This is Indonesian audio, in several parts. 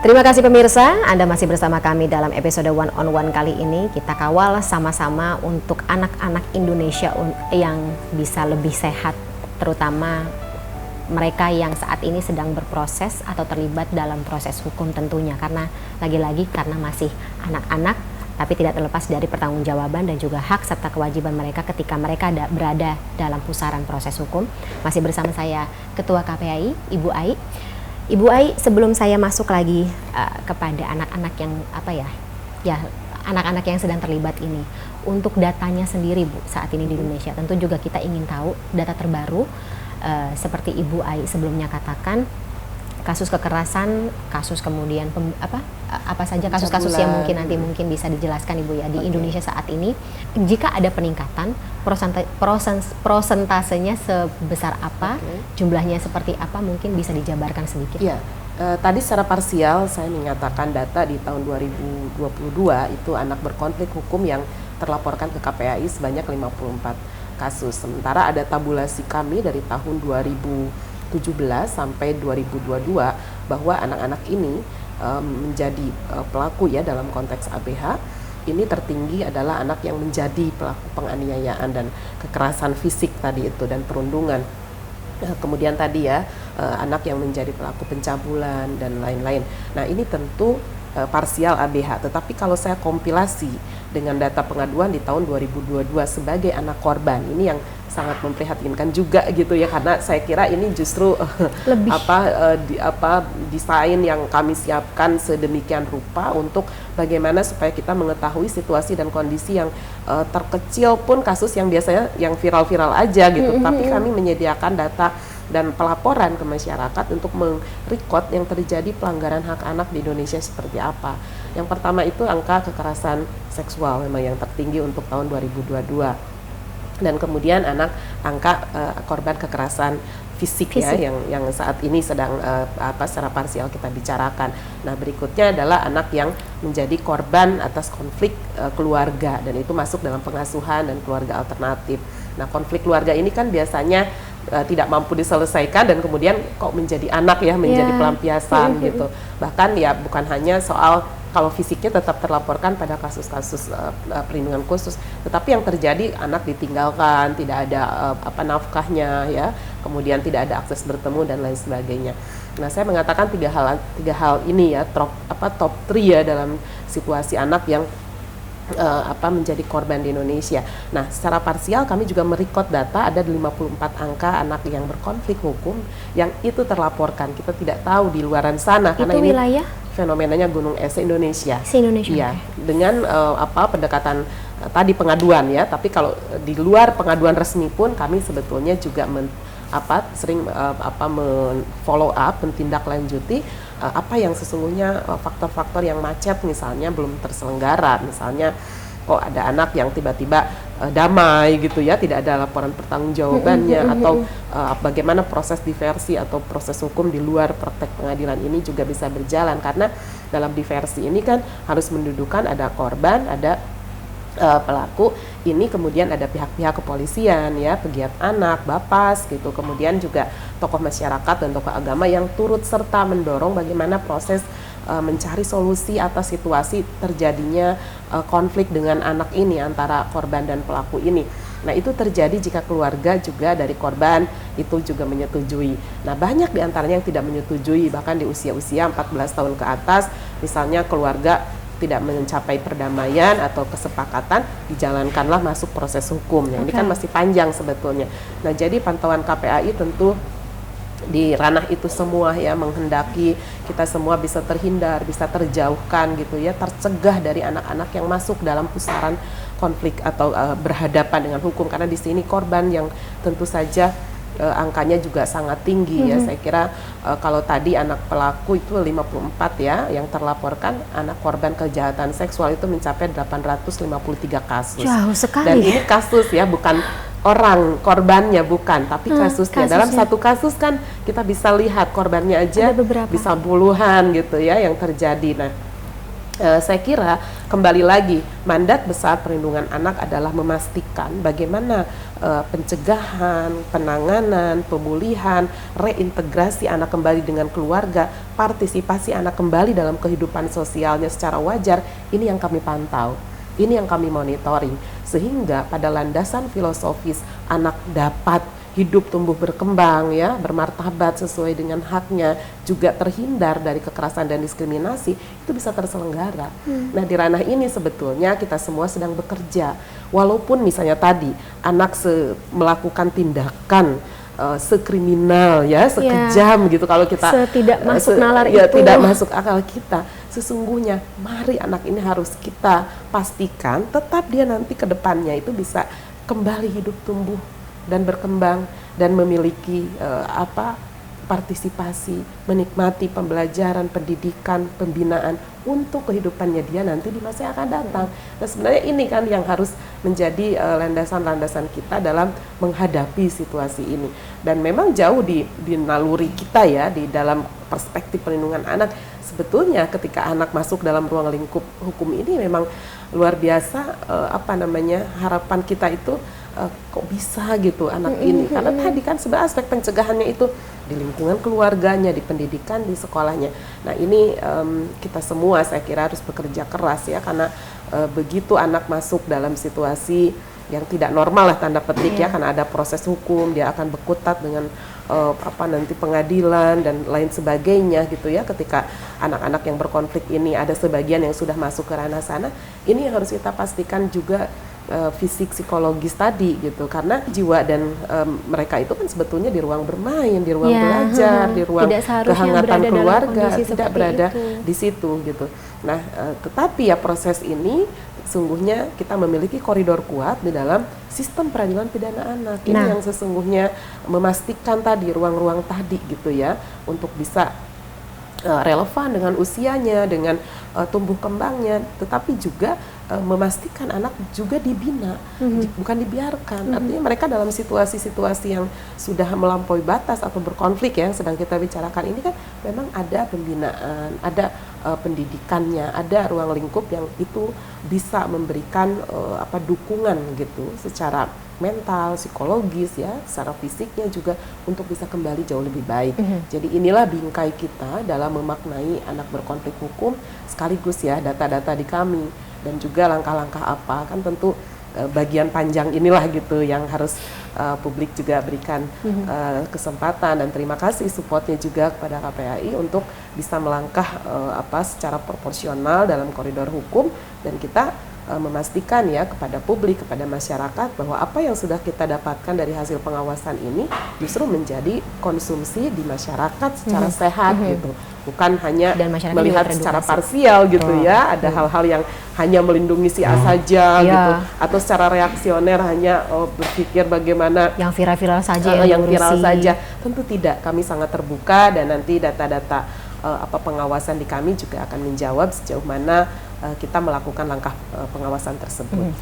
Terima kasih pemirsa, Anda masih bersama kami dalam episode One on One kali ini. Kita kawal sama-sama untuk anak-anak Indonesia yang bisa lebih sehat, terutama mereka yang saat ini sedang berproses atau terlibat dalam proses hukum tentunya. Karena lagi-lagi karena masih anak-anak, tapi tidak terlepas dari pertanggungjawaban dan juga hak serta kewajiban mereka ketika mereka berada dalam pusaran proses hukum. Masih bersama saya Ketua KPAI, Ibu Ai. Ibu Ai, sebelum saya masuk lagi kepada anak-anak yang anak-anak yang sedang terlibat ini, untuk datanya sendiri Bu saat ini di Indonesia, tentu juga kita ingin tahu data terbaru seperti Ibu Ai sebelumnya katakan, kasus kekerasan, kasus kemudian apa saja kasus-kasus yang mungkin bisa dijelaskan Ibu ya di Indonesia saat ini. Jika ada peningkatan, prosentasenya sebesar apa, jumlahnya seperti apa, mungkin bisa dijabarkan sedikit. Iya, tadi secara parsial saya menyatakan data di tahun 2022 itu anak berkonflik hukum yang terlaporkan ke KPAI sebanyak 54 kasus. Sementara ada tabulasi kami dari tahun 2017 sampai 2022 bahwa anak-anak ini menjadi pelaku ya dalam konteks ABH. Ini tertinggi adalah anak yang menjadi pelaku penganiayaan dan kekerasan fisik tadi itu dan perundungan. Kemudian tadi ya anak yang menjadi pelaku pencabulan dan lain-lain. Nah ini tentu parsial ABH, tetapi kalau saya kompilasi dengan data pengaduan di tahun 2022 sebagai anak korban, ini yang sangat memprihatinkan juga gitu ya, karena saya kira ini justru desain yang kami siapkan sedemikian rupa untuk bagaimana supaya kita mengetahui situasi dan kondisi yang terkecil pun kasus yang biasanya yang viral-viral aja gitu, tapi kami menyediakan data dan pelaporan ke masyarakat untuk merekod yang terjadi pelanggaran hak anak di Indonesia seperti apa. Yang pertama itu angka kekerasan seksual memang yang tertinggi untuk tahun 2022. Dan kemudian angka korban kekerasan fisik ya yang saat ini sedang secara parsial kita bicarakan. Nah, berikutnya adalah anak yang menjadi korban atas konflik keluarga, dan itu masuk dalam pengasuhan dan keluarga alternatif. Nah, konflik keluarga ini kan biasanya tidak mampu diselesaikan dan kemudian kok menjadi anak ya, menjadi pelampiasan gitu. Bahkan ya bukan hanya soal kalau fisiknya tetap terlaporkan pada kasus-kasus perlindungan khusus, tetapi yang terjadi anak ditinggalkan, tidak ada nafkahnya ya, kemudian tidak ada akses bertemu dan lain sebagainya. Nah, saya mengatakan tiga hal ini ya, top 3 ya dalam situasi anak yang menjadi korban di Indonesia. Nah, secara parsial kami juga merekod data ada 54 angka anak yang berkonflik hukum yang itu terlaporkan. Kita tidak tahu di luaran sana itu karena ini wilayah fenomenanya gunung es Indonesia. Indonesia. Iya, dengan pendekatan tadi pengaduan ya, tapi kalau di luar pengaduan resmi pun kami sebetulnya juga sering follow up, mentindaklanjuti apa yang sesungguhnya faktor-faktor yang macet misalnya belum terselenggara, misalnya kok ada anak yang tiba-tiba damai gitu ya, tidak ada laporan pertanggungjawabannya, atau bagaimana proses diversi atau proses hukum di luar praktek pengadilan ini juga bisa berjalan, karena dalam diversi ini kan harus mendudukan ada korban, ada pelaku, ini kemudian ada pihak-pihak kepolisian ya, pegiat anak, Bapas gitu, kemudian juga tokoh masyarakat dan tokoh agama yang turut serta mendorong bagaimana proses mencari solusi atas situasi terjadinya konflik dengan anak ini antara korban dan pelaku ini. Nah, itu terjadi jika keluarga juga dari korban itu juga menyetujui. Nah, banyak diantaranya yang tidak menyetujui, bahkan di usia-usia 14 tahun ke atas, misalnya keluarga tidak mencapai perdamaian atau kesepakatan, dijalankanlah masuk proses hukum. Ini kan masih panjang sebetulnya. Nah, jadi pantauan KPAI tentu di ranah itu semua ya, menghendaki kita semua bisa terhindar, bisa terjauhkan gitu ya, tercegah dari anak-anak yang masuk dalam pusaran konflik atau berhadapan dengan hukum, karena di sini korban yang tentu saja angkanya juga sangat tinggi ya. Saya kira kalau tadi anak pelaku itu 54 ya yang terlaporkan, anak korban kejahatan seksual itu mencapai 853 kasus. Jauh sekali. Dan ini kasus ya, bukan orang korbannya, bukan, tapi kasusnya. Dalam satu kasus kan kita bisa lihat korbannya aja bisa puluhan gitu ya yang terjadi. Nah, Saya kira kembali lagi mandat besar perlindungan anak adalah memastikan bagaimana pencegahan, penanganan, pemulihan, reintegrasi anak kembali dengan keluarga, partisipasi anak kembali dalam kehidupan sosialnya secara wajar. Ini yang kami pantau, ini yang kami monitoring, sehingga pada landasan filosofis anak dapat hidup tumbuh berkembang ya, bermartabat sesuai dengan haknya, juga terhindar dari kekerasan dan diskriminasi, itu bisa terselenggara. Nah, di ranah ini sebetulnya kita semua sedang bekerja. Walaupun misalnya tadi anak melakukan tindakan sekriminal ya, sekejam gitu, kalau kita tidak masuk nalar ya, itu tidak masuk akal kita. Sesungguhnya mari anak ini harus kita pastikan tetap dia nanti ke depannya itu bisa kembali hidup tumbuh dan berkembang dan memiliki partisipasi, menikmati pembelajaran, pendidikan, pembinaan untuk kehidupannya dia nanti di masa yang akan datang. Nah, sebenarnya ini kan yang harus menjadi landasan-landasan kita dalam menghadapi situasi ini. Dan memang jauh di naluri kita ya, di dalam perspektif perlindungan anak, sebetulnya ketika anak masuk dalam ruang lingkup hukum ini memang luar biasa harapan kita itu kok bisa gitu anak ini, karena tadi kan sebenarnya aspek pencegahannya itu di lingkungan keluarganya, di pendidikan, di sekolahnya. Nah, ini kita semua saya kira harus bekerja keras ya, karena begitu anak masuk dalam situasi yang tidak normal lah tanda petik ya, karena ada proses hukum, dia akan berkutat dengan nanti pengadilan dan lain sebagainya gitu ya. Ketika anak-anak yang berkonflik ini ada sebagian yang sudah masuk ke ranah sana, ini yang harus kita pastikan juga fisik psikologis tadi gitu, karena jiwa dan mereka itu kan sebetulnya di ruang bermain, di ruang belajar, di ruang kehangatan keluarga, tidak berada di situ gitu. Nah, tetapi ya proses ini sesungguhnya kita memiliki koridor kuat di dalam sistem peradilan pidana anak. Ini yang sesungguhnya memastikan tadi ruang-ruang tadi gitu ya, untuk bisa relevan dengan usianya, dengan tumbuh kembangnya, tetapi juga memastikan anak juga dibina, bukan dibiarkan. Artinya mereka dalam situasi-situasi yang sudah melampaui batas atau berkonflik ya, yang sedang kita bicarakan ini kan memang ada pembinaan, ada pendidikannya, ada ruang lingkup yang itu bisa memberikan dukungan gitu secara mental, psikologis ya, secara fisiknya juga untuk bisa kembali jauh lebih baik. Jadi inilah bingkai kita dalam memaknai anak berkonflik hukum, sekaligus ya data-data di kami dan juga langkah-langkah apa, kan tentu bagian panjang inilah gitu yang harus publik juga berikan kesempatan, dan terima kasih supportnya juga kepada KPAI untuk bisa melangkah secara proporsional dalam koridor hukum, dan kita memastikan ya kepada publik, kepada masyarakat bahwa apa yang sudah kita dapatkan dari hasil pengawasan ini justru menjadi konsumsi di masyarakat secara sehat gitu, bukan hanya melihat secara parsial gitu ya, ada hal-hal yang hanya melindungi si A saja gitu, atau secara reaksioner hanya berpikir bagaimana yang viral-viral saja yang viral saja. Tentu tidak, kami sangat terbuka, dan nanti data-data pengawasan di kami juga akan menjawab sejauh mana kita melakukan langkah pengawasan tersebut.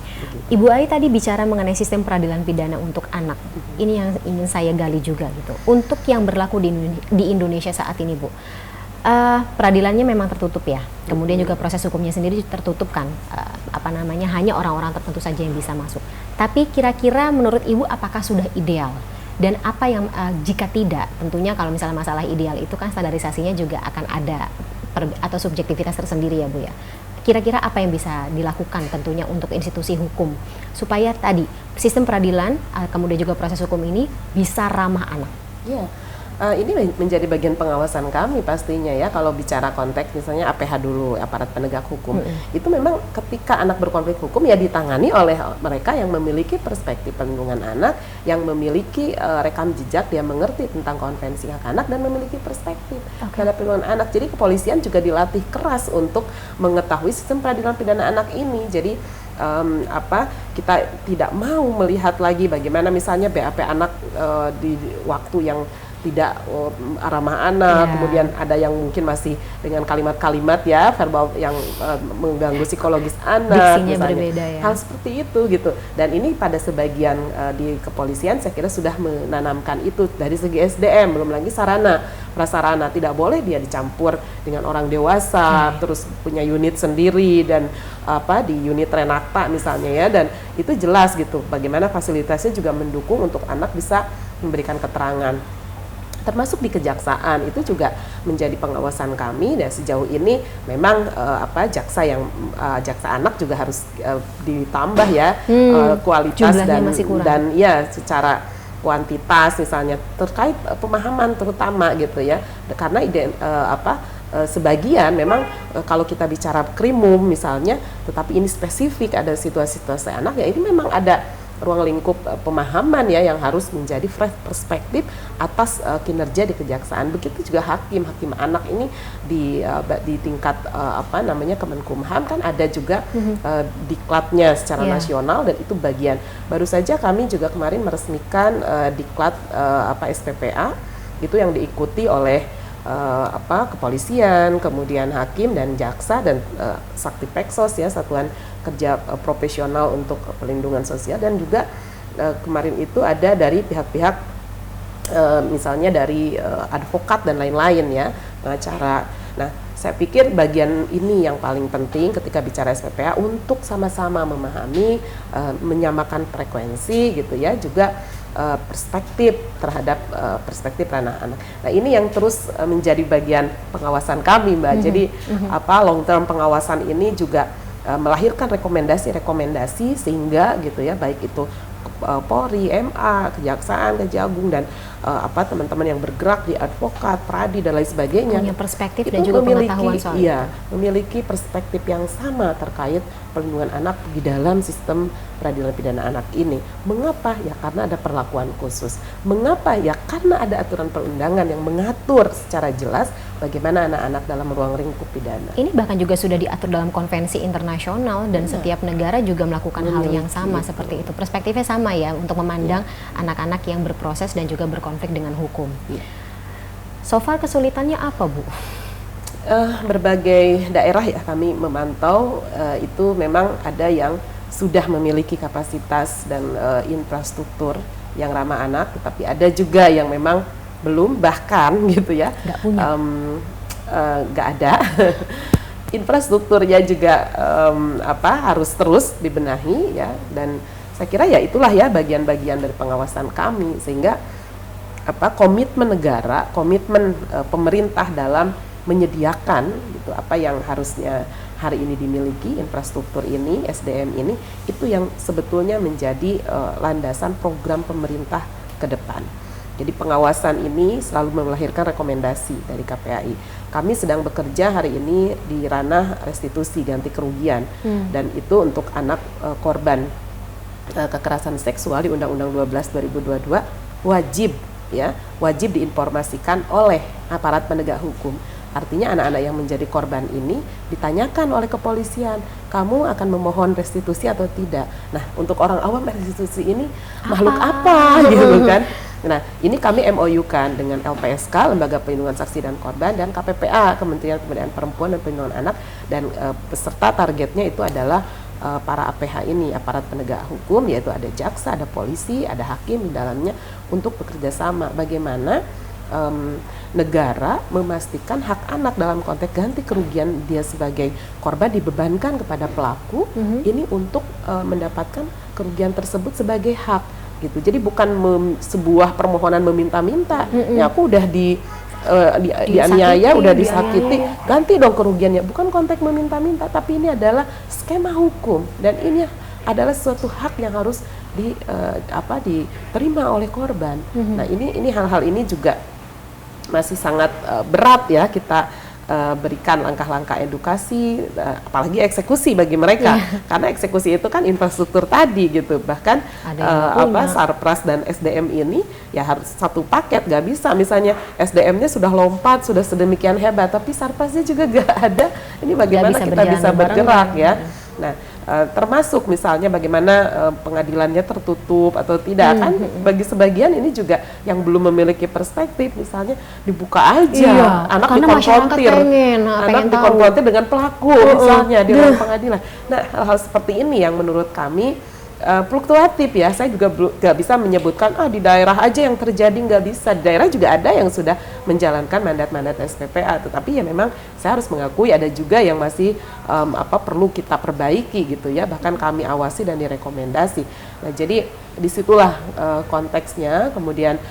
Ibu Ai tadi bicara mengenai sistem peradilan pidana untuk anak. Ini yang ingin saya gali juga gitu. Untuk yang berlaku di Indonesia saat ini, Bu, peradilannya memang tertutup ya. Kemudian juga proses hukumnya sendiri tertutup kan. Hanya orang-orang tertentu saja yang bisa masuk. Tapi kira-kira menurut Ibu apakah sudah ideal? Dan apa yang jika tidak, tentunya kalau misalnya masalah ideal itu kan standarisasinya juga akan ada atau subjektivitas tersendiri ya Bu ya. Kira-kira apa yang bisa dilakukan tentunya untuk institusi hukum supaya tadi sistem peradilan kemudian juga proses hukum ini bisa ramah anak? Ya, ini menjadi bagian pengawasan kami pastinya ya. Kalau bicara konteks misalnya APH dulu, aparat penegak hukum, itu memang ketika anak berkonflik hukum ya ditangani oleh mereka yang memiliki perspektif perlindungan anak, yang memiliki rekam jejak, dia mengerti tentang konvensi hak anak dan memiliki perspektif terhadap perlindungan anak. Jadi kepolisian juga dilatih keras untuk mengetahui sistem peradilan pidana anak ini. Jadi kita tidak mau melihat lagi bagaimana misalnya BAP anak di waktu yang tidak ramah anak, Yeah. kemudian ada yang mungkin masih dengan kalimat-kalimat ya verbal yang mengganggu psikologis anak, Diksinya misalnya berbeda ya. hal seperti itu gitu. Dan ini pada sebagian di kepolisian saya kira sudah menanamkan itu dari segi SDM, belum lagi sarana prasarana, tidak boleh dia dicampur dengan orang dewasa, terus punya unit sendiri dan di unit Renata misalnya ya, dan itu jelas gitu bagaimana fasilitasnya juga mendukung untuk anak bisa memberikan keterangan. Termasuk di kejaksaan itu juga menjadi pengawasan kami, dan sejauh ini memang jaksa anak juga harus ditambah ya kualitas dan ya secara kuantitas misalnya terkait pemahaman terutama gitu ya, karena sebagian memang kalau kita bicara krimum misalnya, tetapi ini spesifik ada situasi-situasi anak ya, ini memang ada ruang lingkup pemahaman ya yang harus menjadi fresh perspektif atas kinerja di kejaksaan. Begitu juga hakim anak ini di tingkat Kemenkumham kan ada juga diklatnya secara nasional, dan itu bagian. Baru saja kami juga kemarin meresmikan diklat SPPA itu yang diikuti oleh kepolisian, kemudian hakim dan jaksa dan Sakti Peksos ya, Satuan Kerja Profesional untuk Pelindungan Sosial, dan juga kemarin itu ada dari pihak-pihak misalnya dari advokat dan lain-lain ya, pengacara. Nah, saya pikir bagian ini yang paling penting ketika bicara SPPA untuk sama-sama memahami, menyamakan frekuensi gitu ya, juga perspektif terhadap perspektif ranah anak. Nah, ini yang terus menjadi bagian pengawasan kami, Mbak. Jadi long term pengawasan ini juga melahirkan rekomendasi sehingga gitu ya, baik itu Polri, MA, Kejaksaan, Kejagung, dan teman-teman yang bergerak di advokat, pradi dan lain sebagainya, punya perspektif dan juga pengetahuan soal itu. Memiliki perspektif yang sama terkait perlindungan anak di dalam sistem peradilan pidana anak ini. Mengapa? Ya karena ada perlakuan khusus. Mengapa? Ya karena ada aturan perundangan yang mengatur secara jelas bagaimana anak-anak dalam ruang lingkup pidana. Ini bahkan juga sudah diatur dalam konvensi internasional, dan setiap negara juga melakukan hal yang sama seperti itu. Perspektifnya sama ya, untuk memandang anak-anak yang berproses dan juga berkonflik dengan hukum. So far kesulitannya apa, Bu? Berbagai daerah ya kami memantau, itu memang ada yang sudah memiliki kapasitas dan infrastruktur yang ramah anak, tetapi ada juga yang memang belum, bahkan gitu ya, nggak ada. Infrastrukturnya juga harus terus dibenahi ya, dan saya kira ya itulah ya bagian-bagian dari pengawasan kami, sehingga komitmen negara, komitmen pemerintah dalam menyediakan gitu apa yang harusnya hari ini dimiliki, infrastruktur ini, SDM ini, itu yang sebetulnya menjadi landasan program pemerintah ke depan. Jadi pengawasan ini selalu melahirkan rekomendasi dari KPAI. Kami sedang bekerja hari ini di ranah restitusi ganti kerugian, dan itu untuk anak korban kekerasan seksual di Undang-Undang 12 2022 wajib diinformasikan oleh aparat penegak hukum. Artinya anak-anak yang menjadi korban ini ditanyakan oleh kepolisian, kamu akan memohon restitusi atau tidak. Nah, untuk orang awam restitusi ini makhluk apa gitu kan. Nah, ini kami MOU-kan dengan LPSK, Lembaga Perlindungan Saksi dan Korban, dan KPPA, Kementerian Pemberdayaan Perempuan dan Perlindungan Anak, dan peserta targetnya itu adalah para APH ini, aparat penegak hukum, yaitu ada jaksa, ada polisi, ada hakim di dalamnya, untuk bekerja sama bagaimana negara memastikan hak anak dalam konteks ganti kerugian dia sebagai korban dibebankan kepada pelaku ini untuk mendapatkan kerugian tersebut sebagai hak gitu. Jadi bukan sebuah permohonan meminta-minta, ya aku udah dianiaya, udah disakiti, ganti dong kerugiannya. Bukan konteks meminta-minta, tapi ini adalah skema hukum, dan ini adalah suatu hak yang harus diterima oleh korban. Nah, ini hal-hal ini juga masih sangat berat ya kita berikan langkah-langkah edukasi, apalagi eksekusi bagi mereka, karena eksekusi itu kan infrastruktur tadi gitu. Bahkan Sarpras dan SDM ini ya harus satu paket, gak bisa misalnya SDM-nya sudah lompat, sudah sedemikian hebat, tapi Sarprasnya juga gak ada. Ini bagaimana kita bisa bergerak ya. Nah, termasuk misalnya bagaimana pengadilannya tertutup atau tidak, kan bagi sebagian ini juga yang belum memiliki perspektif, misalnya dibuka aja, anak dikonfrontir, anak dikonfrontir dengan pelaku misalnya di ruang pengadilan. Nah, hal-hal seperti ini yang menurut kami fluktuatif ya. Saya juga nggak bisa menyebutkan di daerah aja yang terjadi, nggak bisa. Di daerah juga ada yang sudah menjalankan mandat-mandat SPPA, tetapi ya memang saya harus mengakui ada juga yang masih perlu kita perbaiki gitu ya, bahkan kami awasi dan direkomendasi. Nah, jadi disitulah konteksnya, kemudian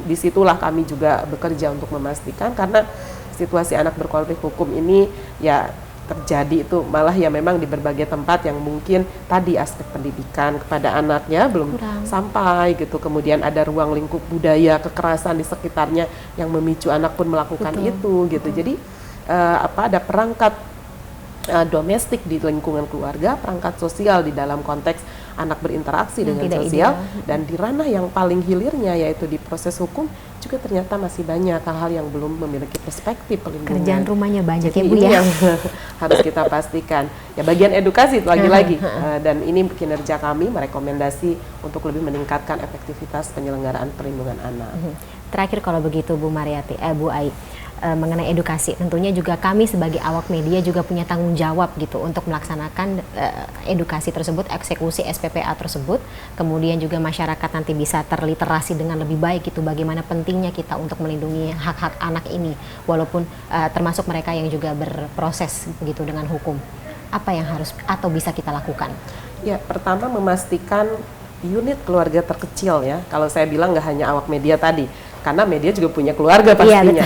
disitulah kami juga bekerja untuk memastikan, karena situasi anak berkonflik hukum ini ya terjadi itu malah ya memang di berbagai tempat yang mungkin tadi aspek pendidikan kepada anaknya belum sampai gitu, kemudian ada ruang lingkup budaya kekerasan di sekitarnya yang memicu anak pun melakukan itu gitu. Jadi ada perangkat domestik di lingkungan keluarga, perangkat sosial di dalam konteks anak berinteraksi dengan sosial, dan di ranah yang paling hilirnya yaitu di proses hukum juga ternyata masih banyak hal-hal yang belum memiliki perspektif pelindungan. Kerjaan rumahnya banyak. Jadi ya Bu ini ya. yang harus kita pastikan. Ya, bagian edukasi lagi-lagi dan ini kinerja kami merekomendasi untuk lebih meningkatkan efektivitas penyelenggaraan perlindungan anak. Terakhir kalau begitu Bu Mariati, Bu Ai, mengenai edukasi, tentunya juga kami sebagai awak media juga punya tanggung jawab gitu untuk melaksanakan edukasi tersebut, eksekusi SPPA tersebut, kemudian juga masyarakat nanti bisa terliterasi dengan lebih baik gitu, bagaimana pentingnya kita untuk melindungi hak-hak anak ini, walaupun termasuk mereka yang juga berproses begitu dengan hukum. Apa yang harus atau bisa kita lakukan? Ya, pertama memastikan unit keluarga terkecil ya, kalau saya bilang nggak hanya awak media tadi, karena media juga punya keluarga pastinya.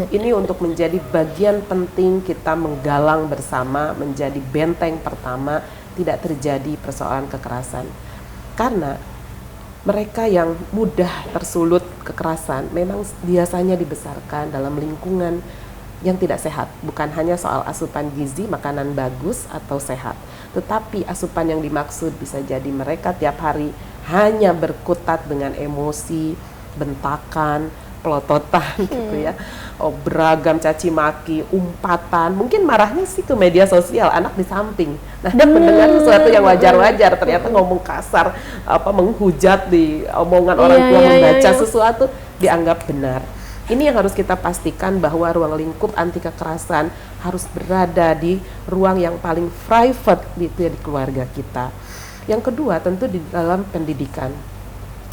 Ini untuk menjadi bagian penting kita menggalang bersama, menjadi benteng pertama tidak terjadi persoalan kekerasan. Karena mereka yang mudah tersulut kekerasan memang biasanya dibesarkan dalam lingkungan yang tidak sehat. Bukan hanya soal asupan gizi, makanan bagus atau sehat, tetapi asupan yang dimaksud bisa jadi mereka tiap hari hanya berkutat dengan emosi, bentakan, pelototan gitu ya, beragam caci maki, umpatan, mungkin marahnya sih ke media sosial, anak di samping, nah mendengar sesuatu yang wajar-wajar, ternyata ngomong kasar, menghujat di omongan orang tua, membaca sesuatu dianggap benar. Ini yang harus kita pastikan, bahwa ruang lingkup anti kekerasan harus berada di ruang yang paling private gitu ya, di keluarga kita. Yang kedua tentu di dalam pendidikan.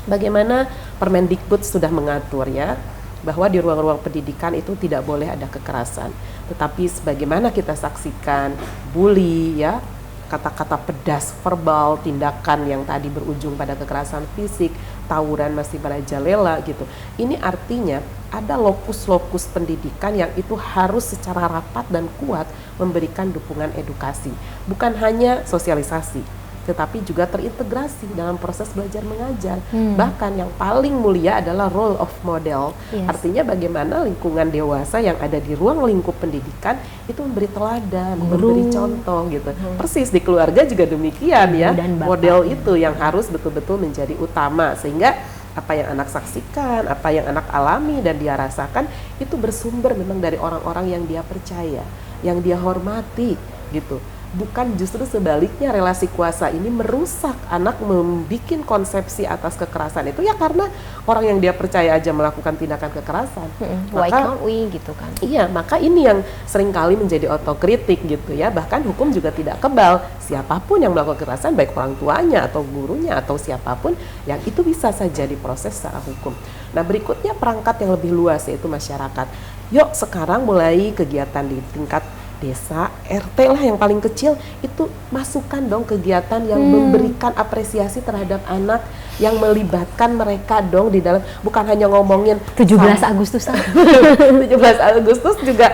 Bagaimana Permendikbud sudah mengatur ya, bahwa di ruang-ruang pendidikan itu tidak boleh ada kekerasan. Tetapi sebagaimana kita saksikan, bully ya, kata-kata pedas, verbal, tindakan yang tadi berujung pada kekerasan fisik, tawuran masih merajalela gitu. Ini artinya ada lokus-lokus pendidikan yang itu harus secara rapat dan kuat memberikan dukungan edukasi. Bukan hanya sosialisasi, tetapi juga terintegrasi dalam proses belajar mengajar. Bahkan yang paling mulia adalah role of model. Artinya bagaimana lingkungan dewasa yang ada di ruang lingkup pendidikan itu memberi teladan, memberi contoh gitu. Persis di keluarga juga demikian ya. Model itu yang harus betul-betul menjadi utama, sehingga apa yang anak saksikan, apa yang anak alami dan dia rasakan itu bersumber memang dari orang-orang yang dia percaya, yang dia hormati gitu. Bukan justru sebaliknya, relasi kuasa ini merusak anak, membuat konsepsi atas kekerasan itu ya karena orang yang dia percaya aja melakukan tindakan kekerasan. Why can't we gitu kan? Iya, maka ini yang seringkali menjadi otokritik gitu ya. Bahkan hukum juga tidak kebal, siapapun yang melakukan kekerasan, baik orang tuanya atau gurunya atau siapapun, yang itu bisa saja diproses secara hukum. Nah, berikutnya perangkat yang lebih luas yaitu masyarakat. Yuk sekarang mulai kegiatan di tingkat desa, RT lah yang paling kecil, itu masukkan dong kegiatan yang memberikan apresiasi terhadap anak, yang melibatkan mereka dong di dalam, bukan hanya ngomongin 17 Agustus 17 Agustus juga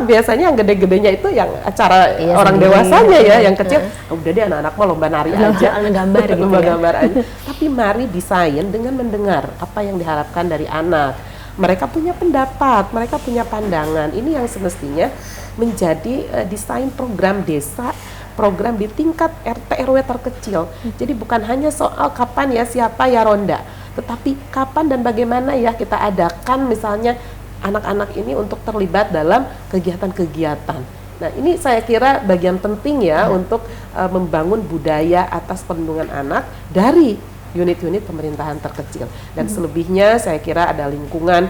biasanya yang gede-gedenya itu yang acara orang dewasanya ya, yang kecil udah deh anak-anak mau lomba nari aja, gambar gitu lomba ya. gambar aja. Tapi mari desain dengan mendengar apa yang diharapkan dari anak. Mereka punya pendapat, mereka punya pandangan. Ini yang semestinya menjadi desain program desa, program di tingkat RT RW terkecil. Jadi bukan hanya soal kapan ya, siapa ya ronda, tetapi kapan dan bagaimana ya kita adakan misalnya anak-anak ini untuk terlibat dalam kegiatan-kegiatan Nah, ini saya kira bagian penting ya untuk membangun budaya atas perlindungan anak dari unit-unit pemerintahan terkecil. Dan selebihnya saya kira ada lingkungan,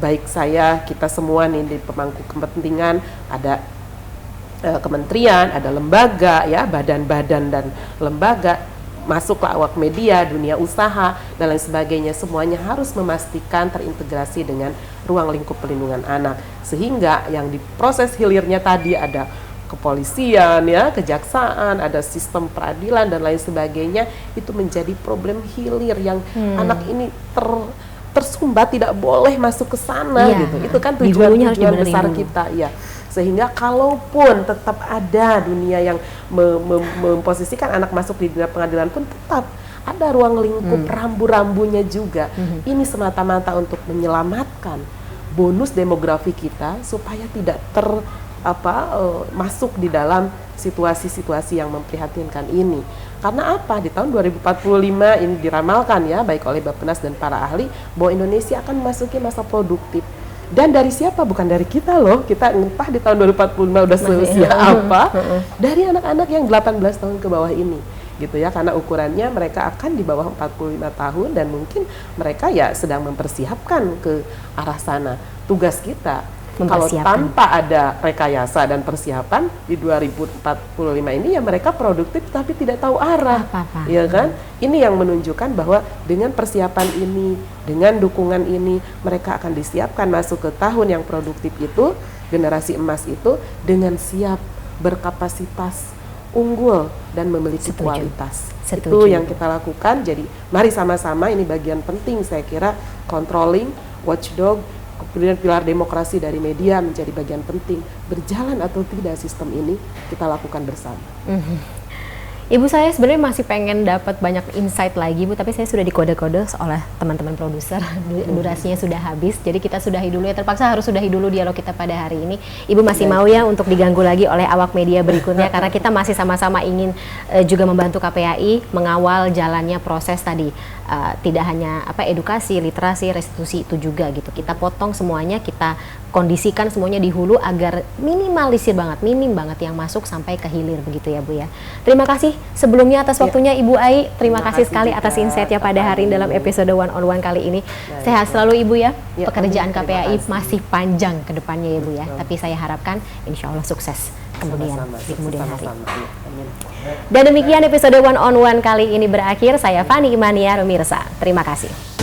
baik saya, kita semua nih di pemangku kepentingan, ada kementerian, ada lembaga ya, badan-badan dan lembaga, masuklah awak media, dunia usaha, dan lain sebagainya, semuanya harus memastikan terintegrasi dengan ruang lingkup perlindungan anak. Sehingga yang di proses hilirnya tadi ada kepolisian ya, kejaksaan, ada sistem peradilan dan lain sebagainya, itu menjadi problem hilir yang anak ini tersumbat, tidak boleh masuk ke sana gitu. Itu kan tujuan besar kita ya. Sehingga kalaupun tetap ada dunia yang memposisikan anak masuk di dunia pengadilan pun tetap ada ruang lingkup rambu-rambunya juga. Ini semata-mata untuk menyelamatkan bonus demografi kita supaya tidak masuk di dalam situasi-situasi yang memprihatinkan ini. Karena apa? Di tahun 2045 ini diramalkan ya, baik oleh Bappenas dan para ahli, bahwa Indonesia akan memasuki masa produktif. Dan dari siapa? Bukan dari kita loh. Kita entah di tahun 2045 udah seusia apa. Dari anak-anak yang 18 tahun ke bawah ini. Gitu ya, karena ukurannya mereka akan di bawah 45 tahun dan mungkin mereka ya sedang mempersiapkan ke arah sana. Tugas kita kalau tanpa ada rekayasa dan persiapan di 2045 ini ya mereka produktif tapi tidak tahu arah, ya kan? Ini yang menunjukkan bahwa dengan persiapan ini, dengan dukungan ini, mereka akan disiapkan masuk ke tahun yang produktif itu, generasi emas itu dengan siap, berkapasitas, unggul dan memiliki kualitas. Itu yang kita lakukan. Jadi mari sama-sama, ini bagian penting saya kira, controlling, watchdog, kemudian pilar demokrasi dari media menjadi bagian penting. Berjalan atau tidak sistem ini kita lakukan bersama. Ibu, saya sebenarnya masih pengen dapat banyak insight lagi Bu, tapi saya sudah dikode-kode oleh teman-teman produser, durasinya sudah habis, jadi kita sudahi dulu ya, terpaksa harus sudahi dulu dialog kita pada hari ini. Ibu masih mau ya untuk diganggu lagi oleh awak media berikutnya, karena kita masih sama-sama ingin juga membantu KPAI mengawal jalannya proses tadi, tidak hanya edukasi, literasi, restitusi itu juga gitu. Kita potong semuanya, kita kondisikan semuanya di hulu agar minim banget yang masuk sampai ke hilir begitu ya Bu ya. Terima kasih sebelumnya atas waktunya Ibu Ai. Terima kasih sekali atas insight-nya pada hari ini dalam episode One on One kali ini. Sehat selalu Ibu ya. Pekerjaan KPAI masih panjang ke depannya ya Bu ya. Tapi saya harapkan insya Allah sukses kemudian di kemudian hari. Dan demikian episode One on One kali ini berakhir. Saya Fani Imania, pemirsa. Terima kasih.